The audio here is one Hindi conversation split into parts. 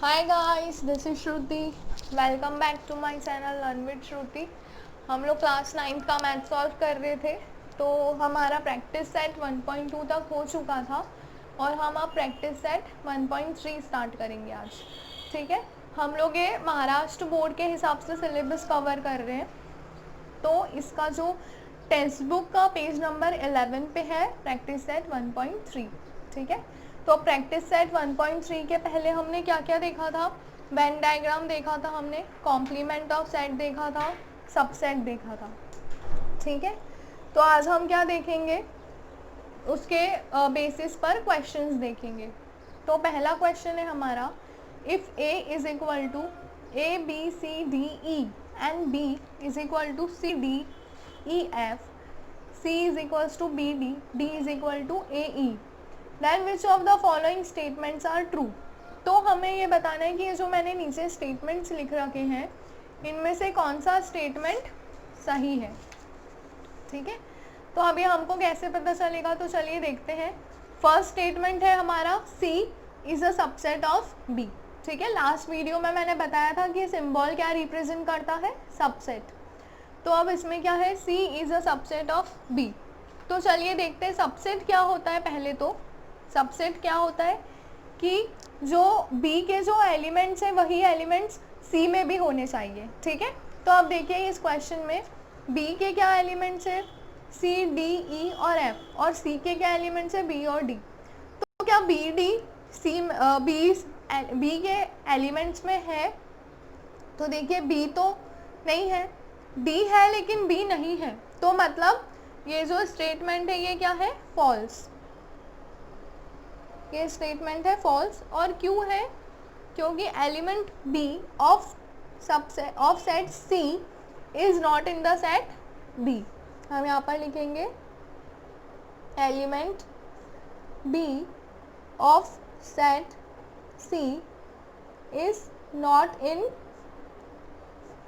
Hi guys, this is Shruti. Welcome back to my channel learn with Shruti. हम लोग क्लास 9 का मैथ सॉल्व कर रहे थे, तो हमारा प्रैक्टिस सेट 1.2 तक हो चुका था और हम अब प्रैक्टिस सेट 1.3 स्टार्ट करेंगे आज। ठीक है, हम लोग ये महाराष्ट्र बोर्ड के हिसाब से सिलेबस कवर कर रहे हैं। तो इसका जो टेक्स्ट बुक का पेज नंबर 11 पे है प्रैक्टिस सेट 1.3। ठीक है, तो प्रैक्टिस सेट 1.3 के पहले हमने क्या क्या देखा था? वेन डायग्राम देखा था हमने, कॉम्प्लीमेंट ऑफ सेट देखा था, सबसेट देखा था। ठीक है, तो आज हम क्या देखेंगे, उसके बेसिस पर क्वेश्चंस देखेंगे। तो पहला क्वेश्चन है हमारा, if A is equal to A B C D E and B is equal to C D E F, C is equals to B D, D is equal to A E, then which of the following statements are true. तो हमें ये बताना है कि ये जो मैंने नीचे स्टेटमेंट्स लिख रखे हैं, इनमें से कौन सा स्टेटमेंट सही है। ठीक है, तो अभी हमको कैसे पता चलेगा, तो चलिए देखते हैं। फर्स्ट स्टेटमेंट है हमारा, C is a subset of B. ठीक है, लास्ट वीडियो में मैंने बताया था कि सिंबल क्या रिप्रेजेंट करता है, सबसेट। तो अब इसमें क्या है, C is a subset of B. तो चलिए देखते हैं सबसेट क्या होता है। पहले तो सबसेट क्या होता है कि जो बी के जो एलिमेंट्स हैं वही एलिमेंट्स सी में भी होने चाहिए। ठीक है, तो अब देखिए इस क्वेश्चन में बी के क्या एलिमेंट्स है, सी डी ई और एफ, और सी के क्या एलिमेंट्स है, बी और डी। तो क्या बी डी सी बी के एलिमेंट्स में है? तो देखिए बी तो नहीं है, डी है लेकिन बी नहीं है, तो मतलब ये जो स्टेटमेंट है ये क्या है, फॉल्स। ये स्टेटमेंट है फॉल्स। और क्यों है? क्योंकि element B of subset of set C is not in the set B. हम यहाँ पर लिखेंगे element B of set C is not in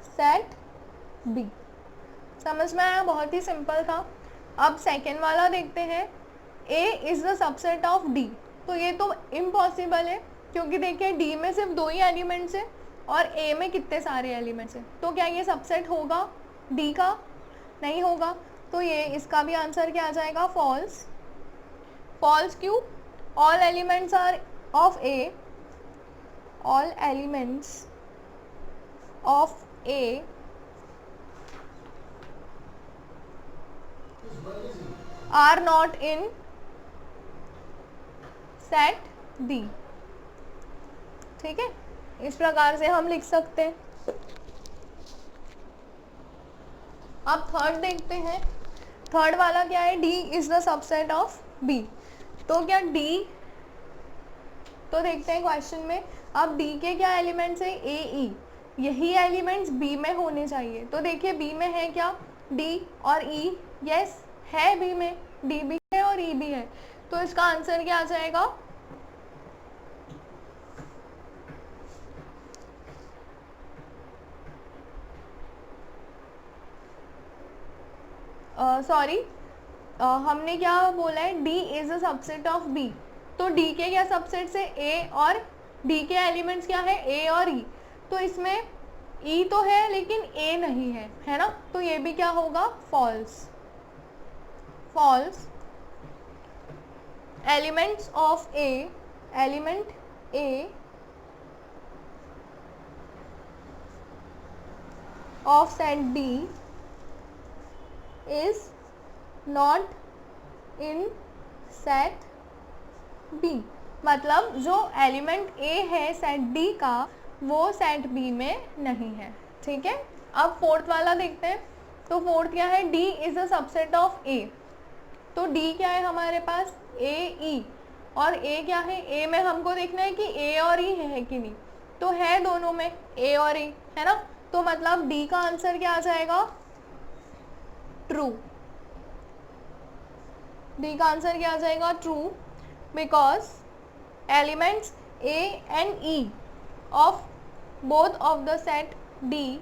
set B. समझ में आया? बहुत ही सिंपल था। अब सेकेंड वाला देखते हैं, A is the subset of D. तो ये तो इम्पॉसिबल है, क्योंकि देखिए डी में सिर्फ 2 ही एलिमेंट्स हैं और ए में कितने सारे एलिमेंट्स हैं। तो क्या ये सबसेट होगा डी का? नहीं होगा। तो ये इसका भी आंसर क्या आ जाएगा, फॉल्स। फॉल्स क्यों? All elements are of A, all elements of A are not in set D. ठीक है, इस प्रकार से हम लिख सकते हैं। अब थर्ड देखते हैं। थर्ड वाला क्या है, D is the subset of B. तो क्या डी, तो देखते हैं क्वेश्चन में। अब डी के क्या एलिमेंट्स है, ए ई, यही एलिमेंट्स बी में होने चाहिए। तो देखिए बी में है क्या, डी और ई। यस, है बी में, डी भी है और ई भी है। तो इसका आंसर क्या आ जाएगा, हमने क्या बोला है, D is a subset of B. तो डी के क्या सबसेट से, ए, और डी के एलिमेंट्स क्या है, ए और ई। तो इसमें ई तो है लेकिन ए नहीं है ना? तो ये भी क्या होगा, false. False. Elements of A, element A of set D is not in set B. मतलब जो एलिमेंट ए है सेट डी का, वो सेट बी में नहीं है। ठीक है, अब फोर्थ वाला देखते हैं। तो फोर्थ क्या है, D is a subset of A. तो डी क्या है हमारे पास, ए ई, और ए क्या है, ए में हमको देखना है कि ए और ई है कि नहीं। तो है दोनों में, ए और ई है ना? तो मतलब डी का आंसर क्या आ जाएगा, ट्रू। डी का आंसर क्या आ जाएगा, true, because elements A and E of both of the set D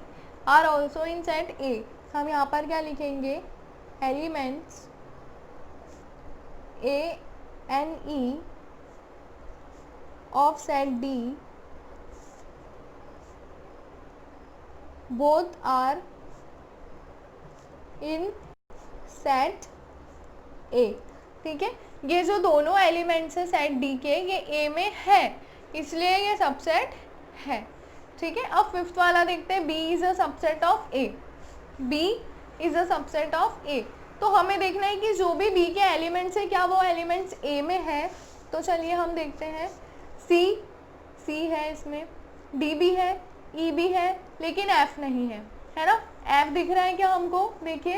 are also in set A. हम यहाँ पर क्या लिखेंगे, elements A and E of set D both are in set A. ठीक है, ये जो दोनों एलिमेंट्स है सेट डी के, ये ए में है, इसलिए ये सबसेट है। ठीक है, अब फिफ्थ वाला देखते हैं, B is a subset of A. B is a subset of A. तो हमें देखना है कि जो भी बी के एलिमेंट्स है क्या वो एलिमेंट्स ए में है। तो चलिए हम देखते हैं, सी है इसमें, डी भी है, ई भी है, लेकिन एफ नहीं है ना। एफ दिख रहा है क्या हमको? देखिए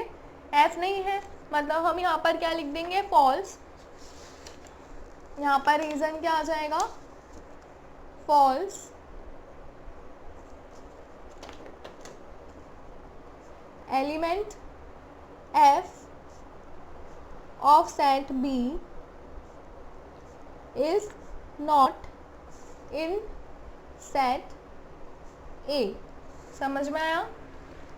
एफ नहीं है, मतलब हम यहाँ पर क्या लिख देंगे? फॉल्स। यहाँ पर रीजन क्या आ जाएगा? False. Element F of set B is not in set A। समझ में आया?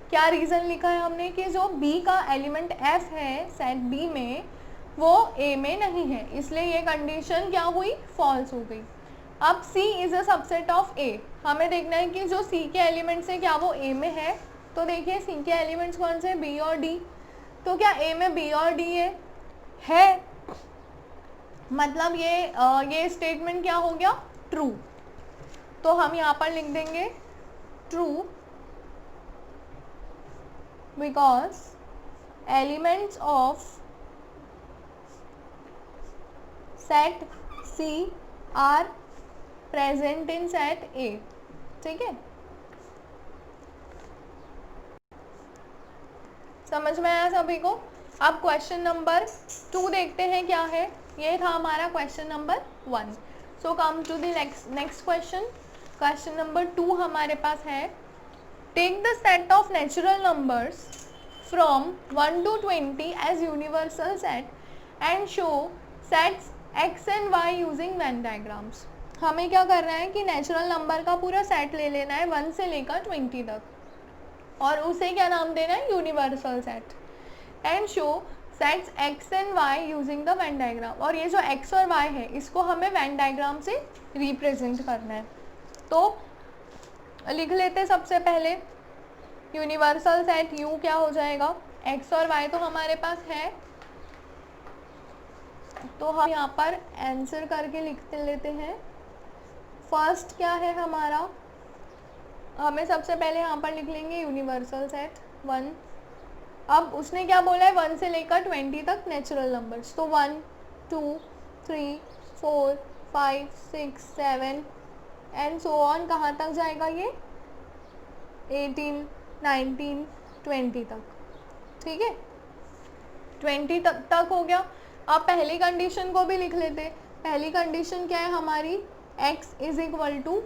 क्या रीज़न लिखा है हमने कि जो B का एलिमेंट F है सेट B में, वो A में नहीं है, इसलिए ये कंडीशन क्या हुई? फॉल्स हो गई। अब C is a subset of A। हमें देखना है कि जो C के एलिमेंट्स है क्या वो A में है। तो देखिए C के एलिमेंट्स कौन से? B और D। तो क्या A में B और D है? मतलब ये स्टेटमेंट क्या हो गया? ट्रू। तो हम यहाँ पर लिख देंगे true, because elements of set C are present in set A. ठीक है, समझ में आया सभी को? अब क्वेश्चन नंबर 2 देखते हैं क्या है। ये था हमारा question number 1। So come to the next question. Question number 2 हमारे पास है, take the set of natural numbers from 1 to 20 as universal set and show sets X and Y using Venn diagrams. हमें क्या करना है कि नेचुरल नंबर का पूरा सेट ले लेना है 1 से लेकर 20 तक, और उसे क्या नाम देना है? Universal set. And show sets X and Y using the Venn diagram. और ये जो एक्स और वाई है इसको हमें वेन डायग्राम से रिप्रेजेंट करना है। तो लिख लेते हैं सबसे पहले यूनिवर्सल सेट यू क्या हो जाएगा? एक्स और वाई तो हमारे पास है, तो हम यहाँ पर आंसर करके लिख लेते हैं। फर्स्ट क्या है हमारा? हमें सबसे पहले यहाँ पर लिख लेंगे यूनिवर्सल सेट 1। अब उसने क्या बोला है? 1 से लेकर 20 तक नेचुरल नंबर्स। तो 1 2 3 4 5 6 7 एंड सो ऑन। कहाँ तक जाएगा ये? 18 19 20 तक। ठीक है, 20 तक हो गया। अब पहली कंडीशन को भी लिख लेते। पहली कंडीशन क्या है हमारी? x is equal to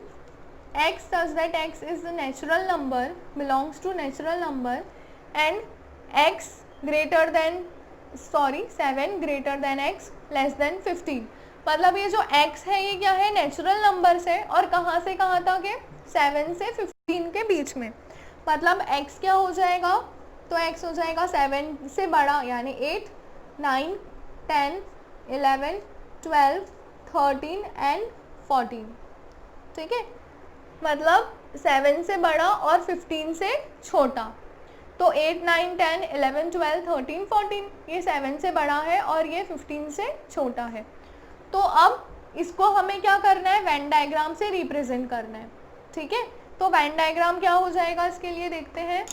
x such that x is the natural number, belongs to natural number and x greater than 7 greater than x less than 15। मतलब ये जो x है ये क्या है? नेचुरल नंबर्स है, और कहाँ से कहाँ तक है? 7 से 15 के बीच में। मतलब x क्या हो जाएगा? तो x हो जाएगा 7 से बड़ा, यानी 8 9 10 11 12 13 एंड 14। ठीक है, मतलब 7 से बड़ा और 15 से छोटा। तो 8 9 10 11 12 13 14, ये 7 से बड़ा है और ये 15 से छोटा है। तो अब इसको हमें क्या करना है? वेन डायग्राम से रिप्रेजेंट करना है। ठीक है, तो वेन डायग्राम क्या हो जाएगा इसके लिए देखते हैं।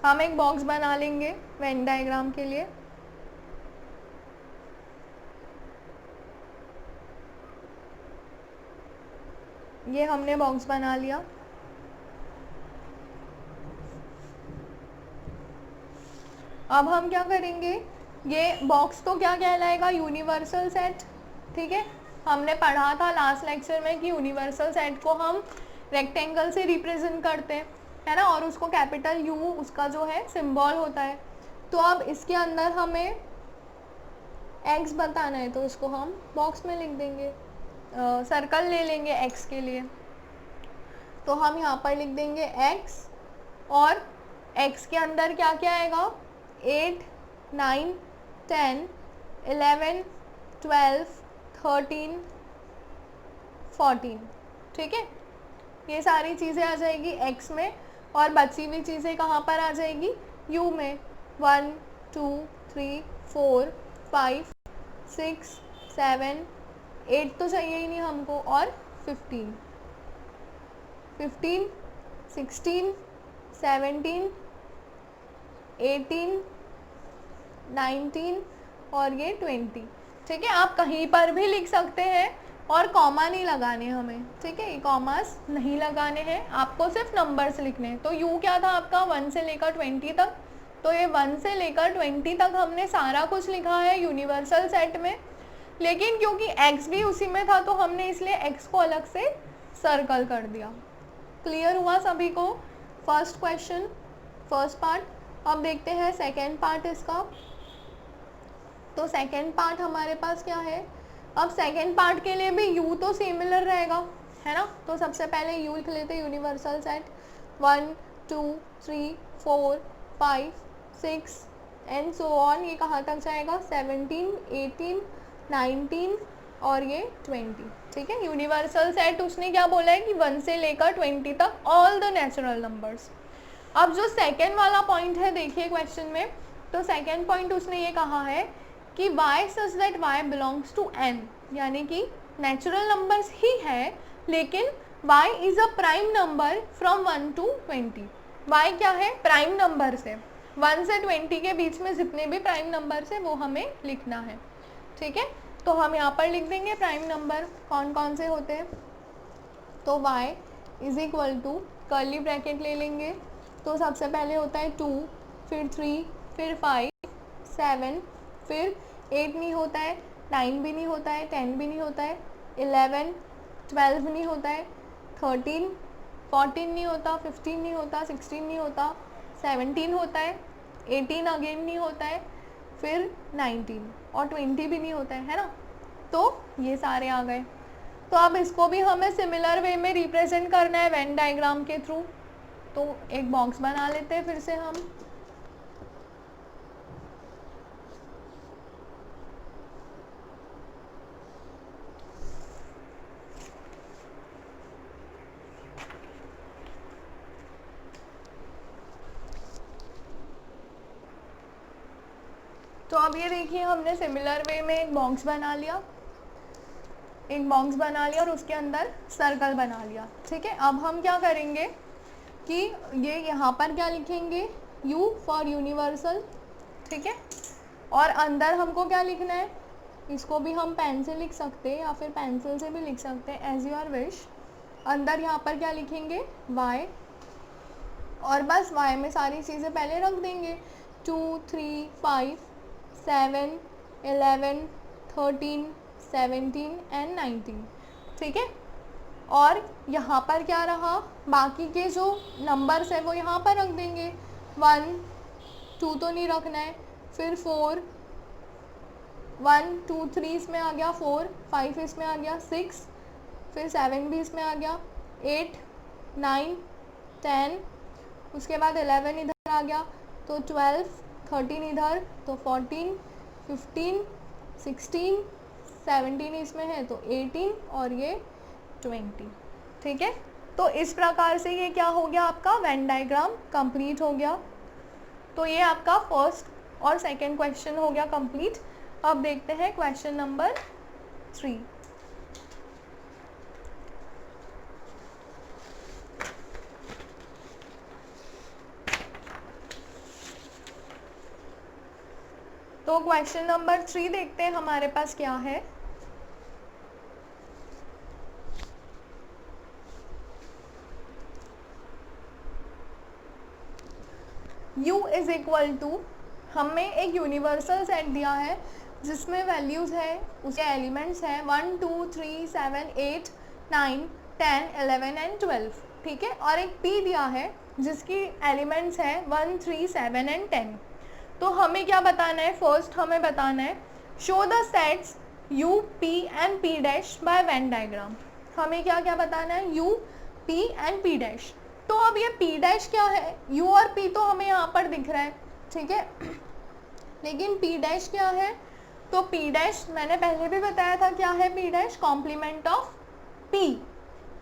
हम एक बॉक्स बना लेंगे वेन डायग्राम के लिए। ये हमने बॉक्स बना लिया। अब हम क्या करेंगे? ये बॉक्स तो क्या कहलाएगा? Universal set. ठीक है, हमने पढ़ा था लास्ट लेक्चर में कि यूनिवर्सल सेट को हम रेक्टेंगल से रिप्रेजेंट करते हैं, है ना, और उसको कैपिटल यू उसका जो है सिंबल होता है। तो अब इसके अंदर हमें एक्स बताना है, तो इसको हम बॉक्स में लिख देंगे, सर्कल ले लेंगे x के लिए। तो हम यहाँ पर लिख देंगे x, और x के अंदर क्या क्या आएगा? 8 9 10 11 12 13 14, ठीक है। ये सारी चीज़ें आ जाएगी x में, और बची हुई चीज़ें कहाँ पर आ जाएगी, u में। 1 2 3 4 5 6 7 8 तो चाहिए ही नहीं हमको, और 15 16 17 18 19 और ये 20, ठीक है। आप कहीं पर भी लिख सकते हैं, और कॉमा नहीं लगाने हमें, ठीक है। ये कॉमास नहीं लगाने हैं, आपको सिर्फ नंबर्स लिखने हैं। तो u क्या था आपका 1 से लेकर 20 तक, तो ये 1 से लेकर 20 तक हमने सारा कुछ लिखा है यूनिवर्सल सेट में। लेकिन क्योंकि x भी उसी में था, तो हमने इसलिए x को अलग से सर्कल कर दिया। क्लियर हुआ सभी को फर्स्ट क्वेश्चन, फर्स्ट पार्ट। अब देखते हैं सेकेंड पार्ट इसका। तो सेकेंड पार्ट हमारे पास क्या है, अब सेकेंड पार्ट के लिए भी u तो सिमिलर रहेगा, है ना। तो सबसे पहले u लिख लेते हैं, universal set 1 2 3 4 5 6 and so on. ये कहाँ तक जाएगा, 17 18 19 और ये 20, ठीक है। यूनिवर्सल सेट उसने क्या बोला है कि 1 से लेकर 20 तक ऑल द नेचुरल नंबर्स। अब जो सेकेंड वाला पॉइंट है देखिए क्वेश्चन में, तो सेकेंड पॉइंट उसने ये कहा है कि y such that y belongs to n, यानी कि नेचुरल नंबर्स ही है, लेकिन y is a prime number from 1 to 20। y क्या है, प्राइम नंबर से 1 से 20 के बीच में जितने भी प्राइम नंबर्स है वो हमें लिखना है, ठीक है। तो हम यहाँ पर लिख देंगे प्राइम नंबर कौन कौन से होते हैं। तो y is equal to curly bracket ले लेंगे, तो सबसे पहले होता है 2, फिर 3, फिर 5 7, फिर 8 नहीं होता है, 9 भी नहीं होता है, 10 भी नहीं होता है, 11 12 नहीं होता है, 13 14 नहीं होता, 15 नहीं होता, 16 नहीं होता, 17 होता है, 18 अगेन नहीं होता है, फिर 19 और 20 भी नहीं होता है ना। तो ये सारे आ गए। तो अब इसको भी हमें सिमिलर वे में रिप्रेजेंट करना है वेन डायग्राम के थ्रू। तो एक बॉक्स बना लेते हैं फिर से हम। तो अब ये देखिए हमने सिमिलर वे में एक बॉक्स बना लिया, और उसके अंदर सर्कल बना लिया, ठीक है। अब हम क्या करेंगे कि ये यहाँ पर क्या लिखेंगे, U फॉर यूनिवर्सल, ठीक है। और अंदर हमको क्या लिखना है, इसको भी हम पेन से लिख सकते हैं या फिर पेंसिल से भी लिख सकते हैं, एज योर विश। अंदर यहाँ पर क्या लिखेंगे, y, और बस y में सारी चीज़ें पहले रख देंगे, 2 3 5 7 11 13 17 एंड 19, ठीक है। और यहाँ पर क्या रहा, बाकी के जो नंबर्स है वो यहाँ पर रख देंगे। 1 2 तो नहीं रखना है, फिर 4 1 2 3 इसमें आ गया, 4 5 इसमें आ गया, 6 फिर 7 भी इसमें आ गया, 8 9 10, उसके बाद 11 इधर आ गया, तो 12 13 इधर, तो 14 15 16 17 इसमें है, तो 18 और ये 20, ठीक है। तो इस प्रकार से ये क्या हो गया, आपका वेन डायग्राम कंप्लीट हो गया। तो ये आपका फर्स्ट और सेकंड क्वेश्चन हो गया कंप्लीट। अब देखते हैं क्वेश्चन नंबर 3। तो क्वेश्चन नंबर 3 देखते हैं हमारे पास क्या है। U इज इक्वल टू, हमें एक यूनिवर्सल सेट दिया है जिसमें वैल्यूज़ है, उसके एलिमेंट्स हैं 1 2 3 7 8 9 10 11 एंड 12, ठीक है। और एक P दिया है जिसकी एलिमेंट्स हैं 1 3 7 एंड 10। तो हमें क्या बताना है, फर्स्ट हमें बताना है show the sets U P and P dash by Venn diagram. हमें क्या क्या बताना है, U P and P dash. तो अब ये P डैश क्या है, U और P तो हमें यहाँ पर दिख रहा है, ठीक है, लेकिन P डैश क्या है। तो P डैश मैंने पहले भी बताया था क्या है, P dash complement of P,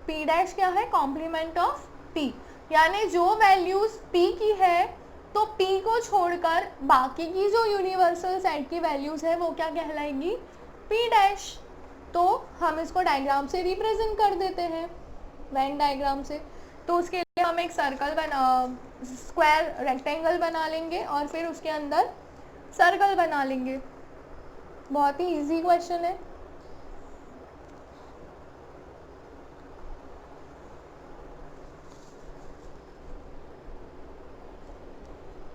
P dash क्या है, कॉम्प्लीमेंट ऑफ पी, यानी जो वैल्यूज पी की है तो पी को छोड़कर बाकी की जो यूनिवर्सल सेट की वैल्यूज है वो क्या कहलाएगी, पी डैश। तो हम इसको डायग्राम से रिप्रेजेंट कर देते हैं, वेन डायग्राम से। तो उसके लिए हम एक सर्कल स्क्वायर रेक्टेंगल बना लेंगे और फिर उसके अंदर सर्कल बना लेंगे। बहुत ही इजी क्वेश्चन है।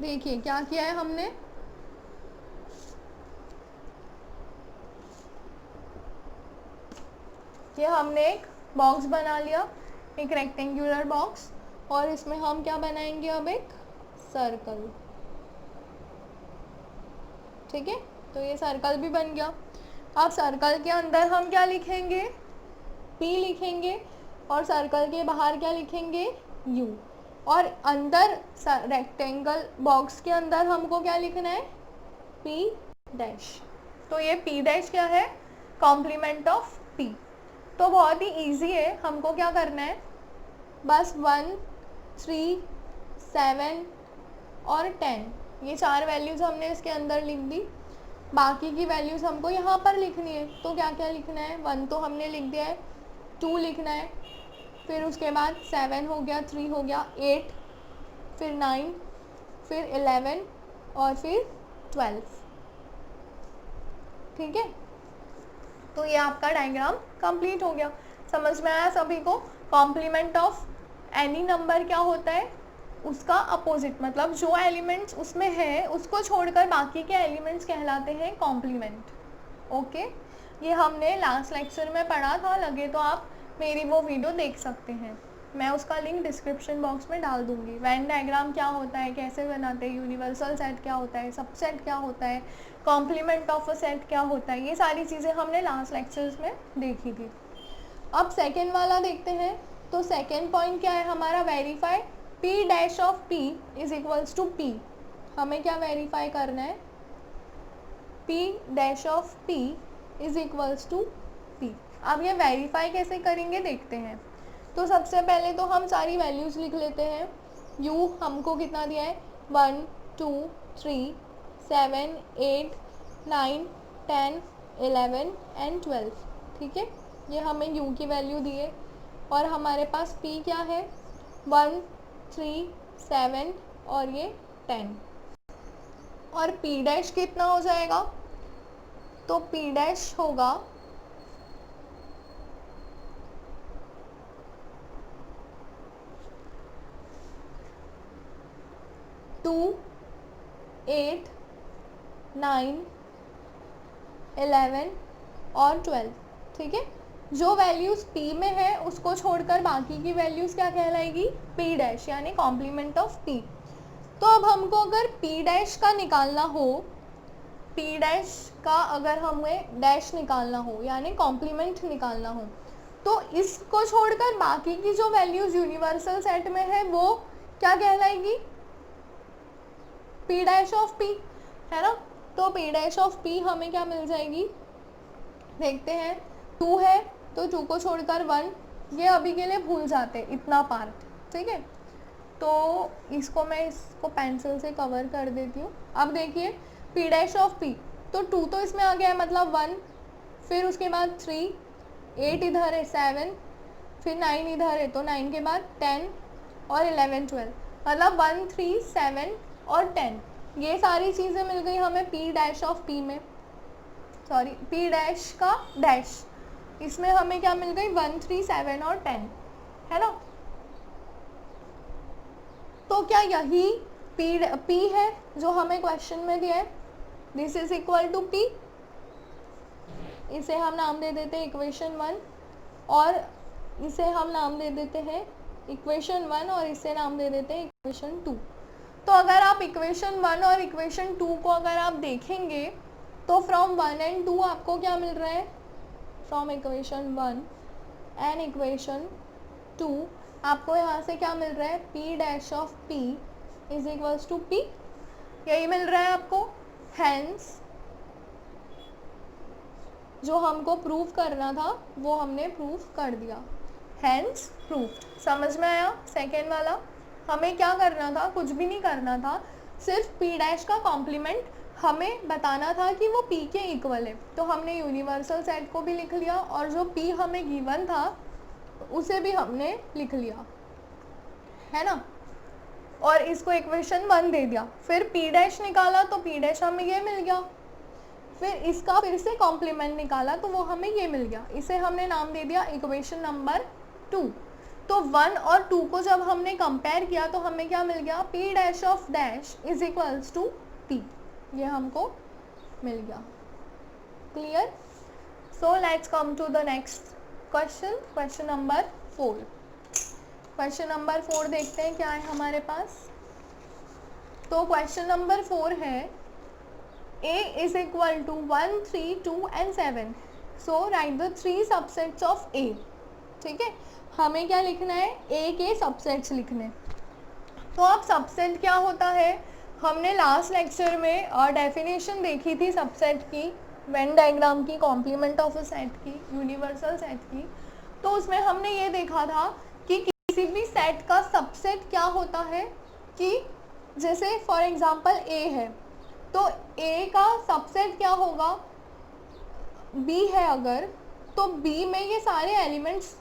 देखिए क्या किया है हमने, ये हमने एक बॉक्स बना लिया, एक रेक्टेंगुलर बॉक्स, और इसमें हम क्या बनाएंगे, अब एक सर्कल। ठीक है, तो ये सर्कल भी बन गया। अब सर्कल के अंदर हम क्या लिखेंगे, P लिखेंगे, और सर्कल के बाहर क्या लिखेंगे, U, और अंदर रेक्टेंगल बॉक्स के अंदर हमको क्या लिखना है, P डैश। तो ये P डैश क्या है, कॉम्प्लीमेंट ऑफ P। तो बहुत ही इजी है, हमको क्या करना है, बस 1, 3, 7 और 10 ये 4 वैल्यूज़ हमने इसके अंदर लिख दी। बाकी की वैल्यूज़ हमको यहाँ पर लिखनी है। तो क्या क्या लिखना है, 1 तो हमने लिख दिया है, 2 लिखना है, फिर उसके बाद 7 हो गया, 3 हो गया, 8, फिर 9, फिर 11 और फिर 12। ठीक है, तो ये आपका डायग्राम कंप्लीट हो गया। समझ में आया सभी को। कॉम्प्लीमेंट ऑफ एनी नंबर क्या होता है, उसका अपोजिट, मतलब जो एलिमेंट्स उसमें है उसको छोड़कर बाकी के एलिमेंट्स कहलाते हैं कॉम्प्लीमेंट। ओके, ये हमने लास्ट लेक्चर में पढ़ा था, लगे तो आप मेरी वो वीडियो देख सकते हैं, मैं उसका लिंक डिस्क्रिप्शन बॉक्स में डाल दूंगी। वेन डायग्राम क्या होता है, कैसे बनाते हैं, यूनिवर्सल सेट क्या होता है, सबसेट क्या होता है, कॉम्प्लीमेंट ऑफ अ सेट क्या होता है, ये सारी चीज़ें हमने लास्ट लेक्चर्स में देखी थी। अब सेकेंड वाला देखते हैं। तो सेकेंड पॉइंट क्या है हमारा, verify P dash of P is equals to P। हमें क्या वेरीफाई करना है, P dash of P is equals to P। अब ये वेरीफाई कैसे करेंगे देखते हैं। तो सबसे पहले तो हम सारी वैल्यूज़ लिख लेते हैं। U हमको कितना दिया है, 1, 2, 3, 7, 8, 9, 10, 11 एंड 12। ठीक है, ये हमें U की वैल्यू दी है, और हमारे पास P क्या है, 1, 3, 7 और ये 10, और P डैश कितना हो जाएगा, तो P डैश होगा 2, 8, 9, 11 और 12। ठीक है, जो वैल्यूज़ P में है उसको छोड़कर बाकी की वैल्यूज़ क्या कहलाएगी, P डैश, यानी कॉम्प्लीमेंट ऑफ P। तो अब हमको अगर P डैश का निकालना हो, P डैश का अगर हमें डैश निकालना हो यानी कॉम्प्लीमेंट निकालना हो, तो इसको छोड़कर बाकी की जो वैल्यूज़ यूनिवर्सल सेट में है वो क्या कहलाएगी, P डैश ऑफ P, है ना। तो P डैश ऑफ P हमें क्या मिल जाएगी, देखते हैं। 2 है तो 2 को छोड़कर 1, ये अभी के लिए भूल जाते इतना पार्ट। ठीक है, तो मैं इसको पेंसिल से कवर कर देती हूँ। अब देखिए P डैश ऑफ P, तो 2 तो इसमें आ गया है, मतलब 1, फिर उसके बाद 3, 8 इधर है, 7, फिर 9 इधर है, तो 9 के बाद 10 और 11, 12, मतलब 1, 3, 7 और 10, ये सारी चीज़ें मिल गई हमें P डैश ऑफ P में, सॉरी P डैश का डैश, इसमें हमें क्या मिल गई, 1, 3, 7 और 10, है ना। तो क्या यही P है जो हमें क्वेश्चन में दिया है, this is equal to P। इसे हम नाम दे देते हैं इक्वेशन 1, और इसे हम नाम दे देते हैं इक्वेशन 1, और इसे नाम दे देते हैं इक्वेशन 2। तो अगर आप इक्वेशन 1 और इक्वेशन 2 को अगर आप देखेंगे तो फ्रॉम 1 एंड 2 आपको क्या मिल रहा है, फ्रॉम इक्वेशन 1 एंड इक्वेशन 2 आपको यहाँ से क्या मिल रहा है, P dash of P is equals to P, यही मिल रहा है आपको। हैंस जो हमको प्रूव करना था वो हमने प्रूव कर दिया, हैंस प्रूव्ड। समझ में आया? सेकेंड वाला हमें क्या करना था, कुछ भी नहीं करना था, सिर्फ p डैश का कॉम्प्लीमेंट हमें बताना था कि वो p के इक्वल है। तो हमने यूनिवर्सल सेट को भी लिख लिया और जो p हमें गिवन था उसे भी हमने लिख लिया, है ना, और इसको इक्वेशन 1 दे दिया। फिर p डैश निकाला तो p डैश हमें ये मिल गया, फिर इसका फिर से कॉम्प्लीमेंट निकाला तो वो हमें ये मिल गया। इसे हमने नाम दे दिया इक्वेशन नंबर 2। तो 1 और 2 को जब हमने कंपेयर किया तो हमें क्या मिल गया, p dash of dash is equals to p, ये हमको मिल गया। Clear? So let's come to the next question, question number 4। Question number 4 देखते हैं क्या है हमारे पास। तो क्वेश्चन नंबर 4 है A is equal to 1, 3, 2 and 7. So write the 3 subsets of A. ठीक है, हमें क्या लिखना है, A के सबसेट्स लिखने। तो अब सबसेट क्या होता है, हमने लास्ट लेक्चर में डेफिनेशन देखी थी सबसेट की, वेन डायग्राम की, कॉम्प्लीमेंट ऑफ अ सेट की, यूनिवर्सल सेट की। तो उसमें हमने ये देखा था कि किसी भी सेट का सबसेट क्या होता है, कि जैसे फॉर एग्जांपल A है तो A का सबसेट क्या होगा, B है अगर, तो B में ये सारे एलिमेंट्स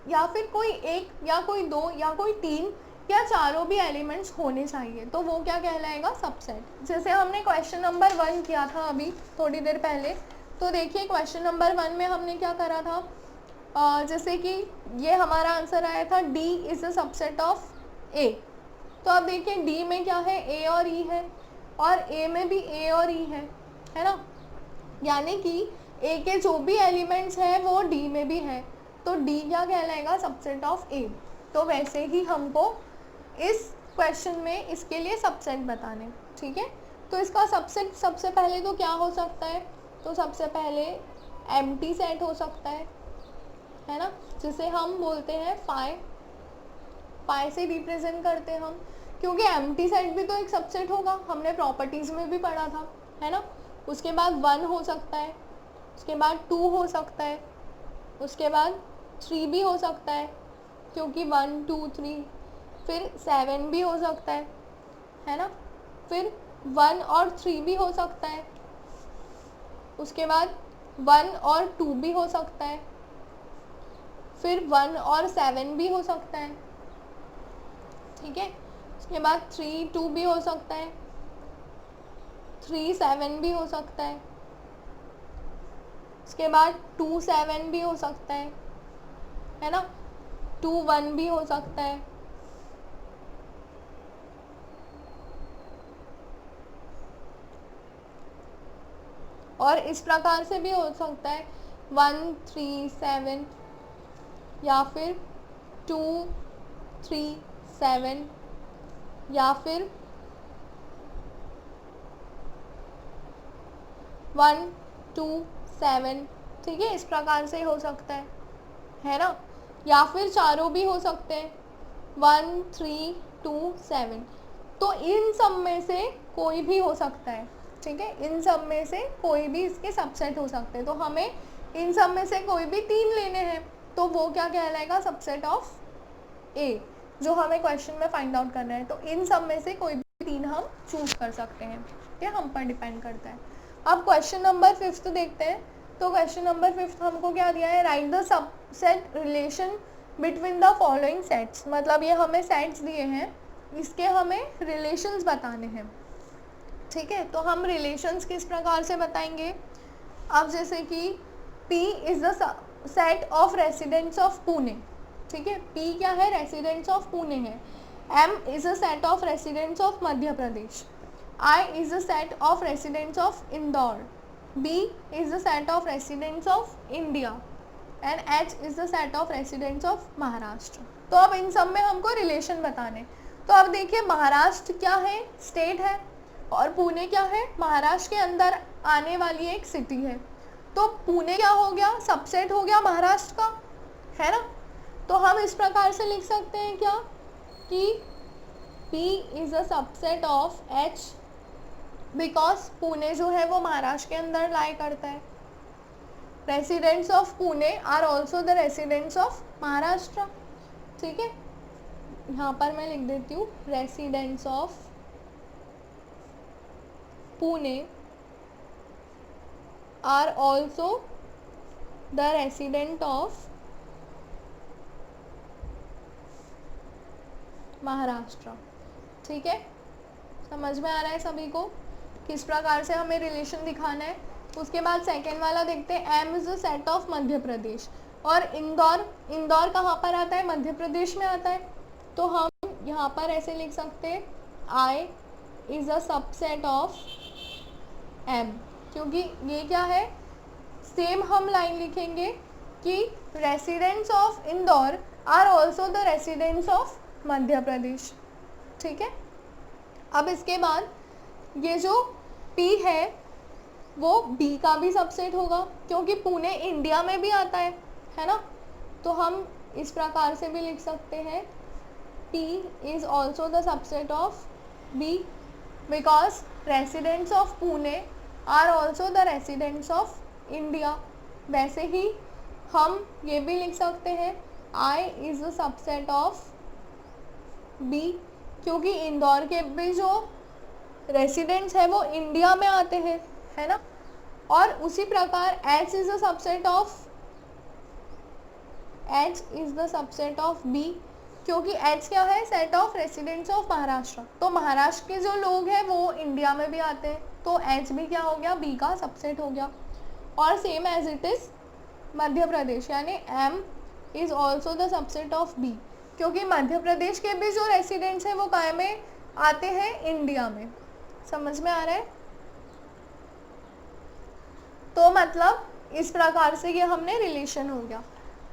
या फिर कोई एक या कोई दो या कोई तीन या चारों भी एलिमेंट्स होने चाहिए, तो वो क्या कहलाएगा, सबसेट। जैसे हमने क्वेश्चन नंबर 1 किया था अभी थोड़ी देर पहले, तो देखिए क्वेश्चन नंबर 1 में हमने क्या करा था, जैसे कि ये हमारा आंसर आया था D is a subset of A। तो अब देखिए D में क्या है, A और E है, और A में भी A और E है ना, यानी कि A के जो भी एलिमेंट्स हैं वो D में भी है, तो D क्या कहलाएगा, सबसेट ऑफ A। तो वैसे ही हमको इस क्वेश्चन में इसके लिए सबसेट बताने, ठीक है। तो इसका सबसेट सबसे पहले तो क्या हो सकता है, तो सबसे पहले एम्प्टी सेट हो सकता है ना, जिसे हम बोलते हैं पाई से रिप्रेजेंट करते हैं हम, क्योंकि एम्प्टी सेट भी तो एक सबसेट होगा, हमने प्रॉपर्टीज़ में भी पढ़ा था, है ना। उसके बाद 1 हो सकता है, उसके बाद 2 हो सकता है, उसके बाद 3 भी हो सकता है, क्योंकि 1 2 3, फिर 7 भी हो सकता है ना, फिर 1 और 3 भी हो सकता है, उसके बाद 1 और 2 भी हो सकता है, फिर 1 और 7 भी हो सकता है, ठीक है। उसके बाद 3 2 भी हो सकता है, 3 7 भी हो सकता है, उसके बाद 2 7 भी हो सकता है ना, 2 1 भी हो सकता है, और इस प्रकार से भी हो सकता है 1 3 7 या फिर 2 3 7 या फिर 1 2 7, ठीक है, इस प्रकार से हो सकता है ना, या फिर चारों भी हो सकते हैं 1 3 2 7। तो इन सब में से कोई भी हो सकता है, ठीक है, इन सब में से कोई भी इसके सबसेट हो सकते हैं। तो हमें इन सब में से कोई भी 3 लेने हैं, तो वो क्या कहलाएगा, सबसेट ऑफ A, जो हमें क्वेश्चन में फाइंड आउट करना है। तो इन सब में से कोई भी 3 हम चूज कर सकते हैं, ये हम पर डिपेंड करता है। अब क्वेश्चन नंबर 5 देखते हैं। तो क्वेश्चन नंबर 5 हमको क्या दिया है, right the subset relation between the following sets. मतलब ये हमें सेट्स दिए हैं, इसके हमें रिलेशंस बताने हैं, ठीक है। तो हम रिलेशंस किस प्रकार से बताएंगे, अब जैसे कि P is the set of residents of Pune, ठीक है, P क्या है, रेसिडेंट्स ऑफ पुणे है। M is a set of residents of Madhya Pradesh. I is a set of residents of Indore. B is a set of residents of India and H is the set of residents of Maharashtra. तो अब इन सब में हमको रिलेशन बताने। तो अब देखिए महाराष्ट्र क्या है, स्टेट है, और पुणे क्या है, महाराष्ट्र के अंदर आने वाली एक सिटी है। तो पुणे क्या हो गया, सबसेट हो गया महाराष्ट्र का, है ना। तो हम इस प्रकार से लिख सकते हैं क्या, कि P is a subset of H, because Pune जो है वो महाराष्ट्र के अंदर लाई करता है। Residents of Pune are also the residents of Maharashtra. ठीक है, यहाँ पर मैं लिख देती हूँ residents of Pune are also the resident of Maharashtra. ठीक है, समझ में आ रहा है सभी को किस प्रकार से हमें रिलेशन दिखाना है। उसके बाद सेकेंड वाला देखते हैं, M is the set of Madhya Pradesh. और इंदौर कहाँ पर आता है? मध्य प्रदेश में आता है। तो हम यहाँ पर ऐसे लिख सकते हैं I is a subset of M, क्योंकि ये क्या है, सेम हम लाइन लिखेंगे कि residents of Indore are also the residents of Madhya Pradesh. ठीक है, अब इसके बाद ये जो P है वो B का भी सबसेट होगा, क्योंकि पुणे इंडिया में भी आता है ना। तो हम इस प्रकार से भी लिख सकते हैं P is also the subset of B because residents of Pune are also the residents of India. वैसे ही हम ये भी लिख सकते हैं I is the subset of B, क्योंकि इंदौर के भी जो रेसिडेंट्स है वो इंडिया में आते हैं, है ना। और उसी प्रकार H is the subset of B, क्योंकि H क्या है, set of residents of Maharashtra. तो महाराष्ट्र के जो लोग हैं वो इंडिया में भी आते हैं, तो H भी क्या हो गया, B का सबसेट हो गया। और same as it is Madhya Pradesh, यानी M is also the subset of B, क्योंकि मध्य प्रदेश के भी जो रेसिडेंट्स हैं वो काय में आते हैं, इंडिया में। समझ में आ रहा है? तो मतलब इस प्रकार से ये हमने रिलेशन हो गया।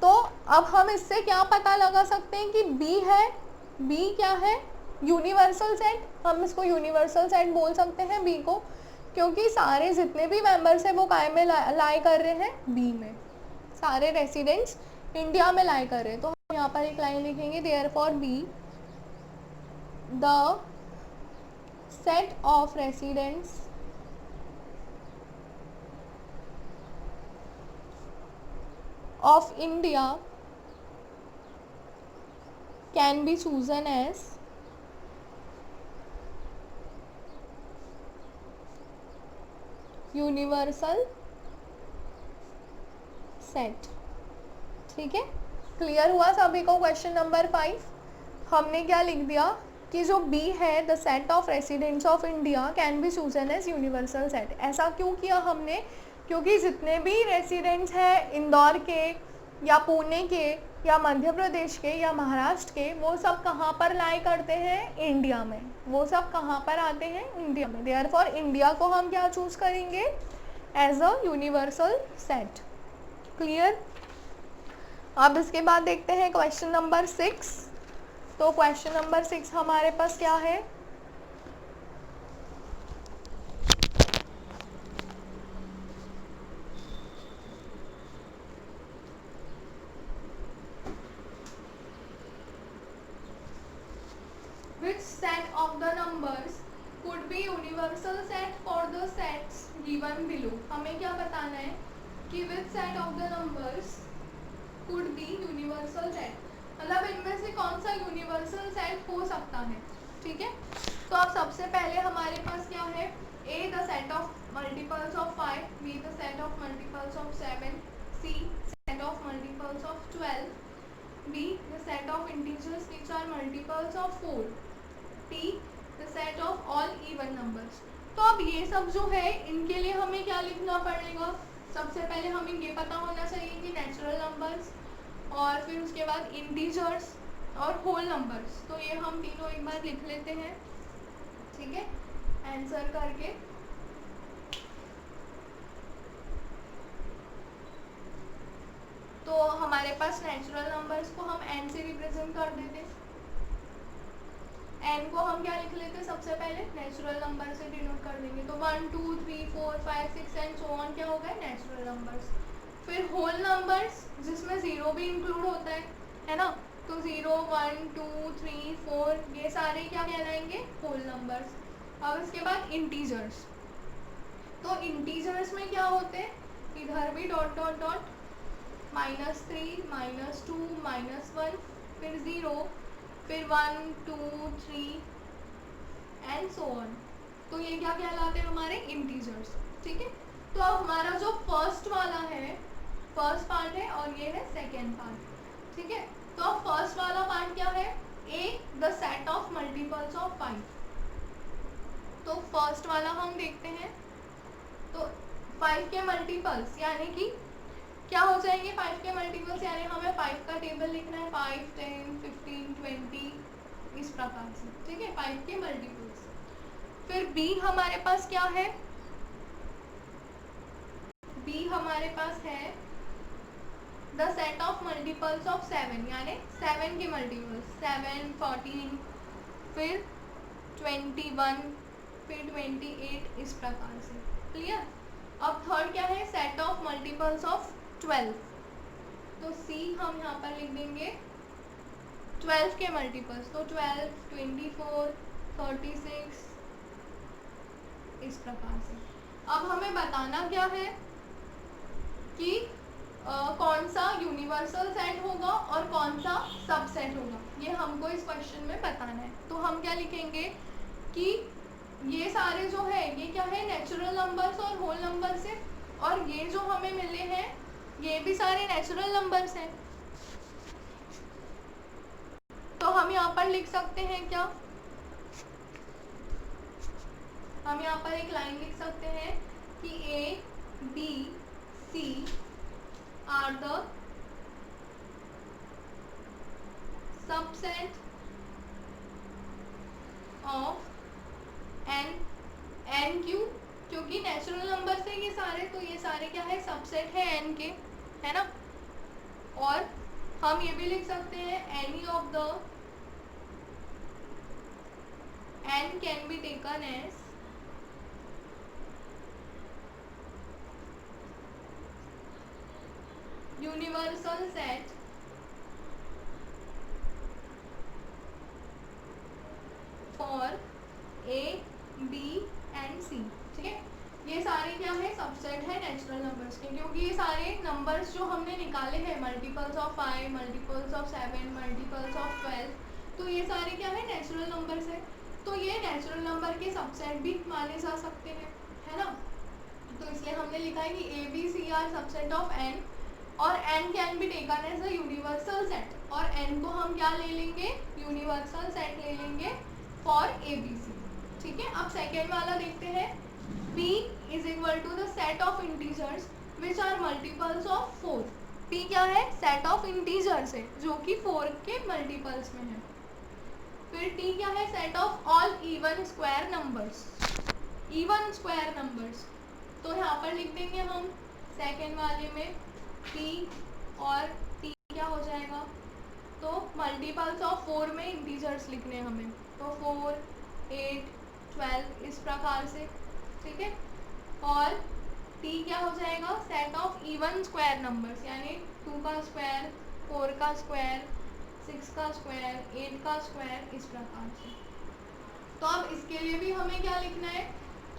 तो अब हम इससे क्या पता लगा सकते हैं कि B है, B क्या है, यूनिवर्सल सेट। हम इसको यूनिवर्सल सेट बोल सकते हैं B को, क्योंकि सारे जितने भी मेंबर्स हैं वो काय में लाई कर रहे हैं, B में। सारे रेसिडेंट्स इंडिया में लाई कर रहे हैं। तो हम यहाँ पर एक लाइन लिखेंगे, therefore B the set of residents of India can be chosen as universal set. ठीक है, क्लियर हुआ सभी को? क्वेश्चन नंबर 5 हमने क्या लिख दिया कि जो B है, the set of residents of India can be chosen as universal set. ऐसा क्यों किया हमने? क्योंकि जितने भी रेसिडेंट्स हैं इंदौर के या पुणे के या मध्य प्रदेश के या महाराष्ट्र के, वो सब कहाँ पर लाई करते हैं, इंडिया में। वो सब कहाँ पर आते हैं, इंडिया में। देयरफॉर इंडिया को हम क्या चूज करेंगे, as a universal set. Clear? अब इसके बाद देखते हैं क्वेश्चन नंबर 6। तो क्वेश्चन नंबर 6 हमारे पास क्या है, which set of the numbers could be universal set for the sets given below। हमें क्या बताना है कि which set of the numbers could be universal set, मतलब इनमें से कौन सा यूनिवर्सल सेट हो सकता है। ठीक है, तो अब सबसे पहले हमारे पास क्या है, A the set of multiples of 5, B the set of multiples of 7, C set of multiples of 12, B the set of integers which are multiples of 4, T the set of all even numbers। तो अब ये सब जो है इनके लिए हमें क्या लिखना पड़ेगा, सबसे पहले हमें ये पता होना चाहिए कि नेचुरल नंबर्स, और फिर उसके बाद इंटीजर्स और होल नंबर्स। तो ये हम तीनों एक बार लिख लेते हैं, ठीक है, आंसर करके। तो हमारे पास नेचुरल नंबर्स को हम n से रिप्रेजेंट कर देते, n को हम क्या लिख लेते, सबसे पहले नेचुरल नंबर से डिनोट कर देंगे। तो 1 2 3 4 5 6 एंड सो ऑन क्या हो गए, नेचुरल नंबर्स। फिर होल नंबर्स जिसमें ज़ीरो भी इंक्लूड होता है ना, तो 0 1 2 3 4 ये सारे क्या कहलाएंगे, होल नंबर्स। अब इसके बाद इंटीजर्स। तो इंटीजर्स में क्या होते हैं, इधर भी डॉट डॉट डॉट, -3 -2 -1, फिर 0, फिर 1 2 3 एंड सो ऑन। तो ये क्या कहलाते हैं हमारे इंटीजर्स। ठीक है, तो अब हमारा जो फर्स्ट वाला है, फर्स्ट पार्ट है और ये है सेकेंड पार्ट। ठीक है, तो अब फर्स्ट वाला पार्ट क्या है, A the set of multiples of 5। तो फर्स्ट वाला हम देखते हैं। तो 5 के मल्टीपल्स यानी कि क्या हो जाएंगे, 5 के मल्टीपल्स यानी हमें 5 का टेबल लिखना है, 5 10 15 20 इस प्रकार से। ठीक है, 5 के मल्टीपल्स। फिर बी हमारे पास क्या है, बी हमारे पास है the set of multiples of 7 यानी 7 के मल्टीपल्स, 7 14 फिर 21 फिर 28 इस प्रकार से। क्लियर। अब थर्ड क्या है, सेट ऑफ मल्टीपल्स ऑफ 12। तो सी हम यहाँ पर लिख देंगे 12 के मल्टीपल्स, तो 12 24 36 इस प्रकार से। अब हमें बताना क्या है कि कौन सा यूनिवर्सल सेट होगा और कौन सा सबसेट होगा, ये हमको इस क्वेश्चन में बताना है। तो हम क्या लिखेंगे कि ये सारे जो है ये क्या है, नेचुरल नंबर्स और होल नंबर्स है, और ये जो हमें मिले हैं ये भी सारे नेचुरल नंबर्स हैं। तो हम यहाँ पर लिख सकते हैं क्या, हम यहाँ पर एक लाइन लिख सकते हैं कि A B C are the subset of N. N क्यों, क्योंकि नेचुरल नंबर से ये सारे, तो ये सारे क्या है, सबसेट है एन के, है ना। और हम ये भी लिख सकते हैं any of the N can be taken as universal set for A B and C. ठीक है, ये सारे क्या है, सबसेट है नेचुरल नंबर्स के, क्योंकि ये सारे नंबर्स जो हमने निकाले हैं, multiples of 5 multiples of 7 multiples of 12, तो ये सारे क्या है, नेचुरल नंबर्स है। तो ये नेचुरल नंबर के सबसेट भी माने जा सकते हैं, है ना। तो इसलिए हमने लिखा है कि A B C are subset of N, और N can be taken as a universal set, और एन को हम क्या ले लेंगे, यूनिवर्सल सेट ले लेंगे फॉर ए बी सी। ठीक है, अब सेकेंड वाला देखते हैं। P is equal to the set of integers which are multiples of 4। P क्या है, सेट ऑफ इंटीजर्स है जो कि 4 के मल्टीपल्स में है। फिर T क्या है, set of all even square numbers, even square numbers. तो यहाँ पर लिख देंगे हम सेकेंड वाले में P और T क्या हो जाएगा, तो मल्टीपल्स ऑफ 4 में इंटीजर्स लिखने हमें, तो 4 8 12 इस प्रकार से। ठीक है, और T क्या हो जाएगा, set of even square numbers, यानी 2 का स्क्वायर 4 का स्क्वायर 6 का स्क्वायर 8 का स्क्वायर इस प्रकार से। तो अब इसके लिए भी हमें क्या लिखना है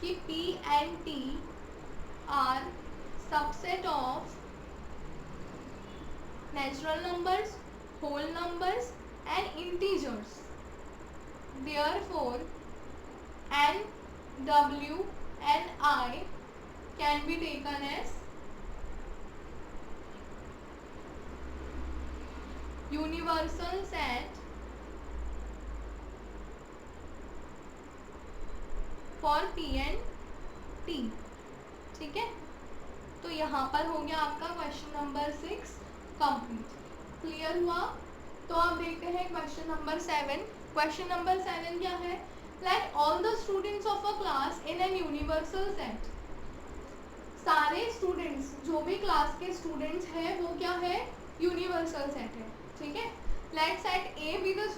कि P and T are subset of natural numbers, whole numbers and integers. Therefore N, W and I can be taken as universal set for P and T। ठीक है, तो यहाँ पर हो गया आपका क्वेश्चन नंबर 6 कंप्लीट। क्लियर हुआ। तो आप देखते हैं क्वेश्चन नंबर 7। क्वेश्चन नंबर 7 क्या है, let all the students of a class in an universal set. सारे स्टूडेंट्स, जो भी क्लास के स्टूडेंट्स हैं वो क्या है, यूनिवर्सल सेट है। ठीक है, let set A be the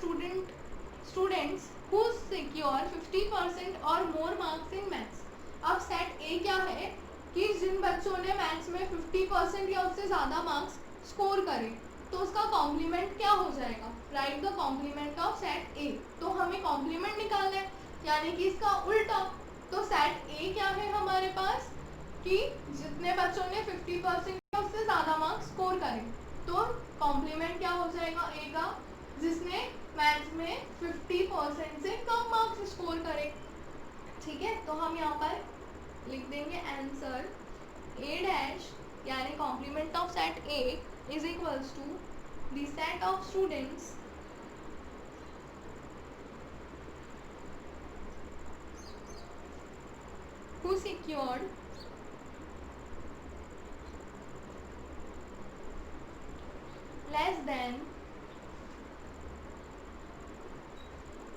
students who secure 50% और मोर मार्क्स इन मैथ्स। अब सेट ए क्या है कि जिन बच्चों ने मैथ्स में 50% या उससे ज़्यादा मार्क्स स्कोर करे, तो उसका कॉम्प्लीमेंट क्या हो जाएगा, write the complement of set A. तो हमें कॉम्प्लीमेंट निकालना है, यानी कि इसका उल्टा। तो सेट ए क्या है हमारे पास, कि जितने बच्चों ने 50% या उससे ज़्यादा मार्क्स स्कोर करें। तो कॉम्प्लीमेंट क्या हो जाएगा ए का, जिसने मैथ्स में 50% से कम मार्क्स स्कोर करे। ठीक है, तो हम यहाँ पर लिख देंगे आंसर ए डैश यानी complement of set A is equals to the set of students who secured less than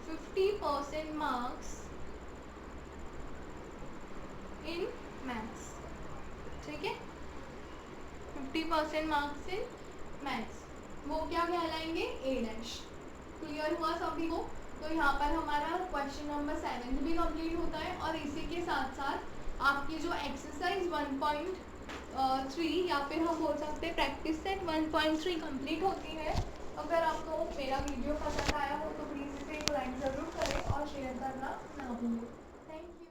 50% marks in maths। ठीक है, 50% मार्क्स इन मैथ्स, वो क्या कहलाएंगे ए डैश। क्लियर हुआ सभी को? तो यहाँ पर हमारा क्वेश्चन नंबर 7 भी कंप्लीट होता है और इसी के साथ साथ आपकी जो एक्सरसाइज 1.3 या फिर हम बोल सकते हैं प्रैक्टिस सेट 1.3 कंप्लीट होती है। अगर आपको मेरा वीडियो पसंद आया हो तो प्लीज़ इसे एक लाइक ज़रूर करें और शेयर करना ना भूलें। Thank you.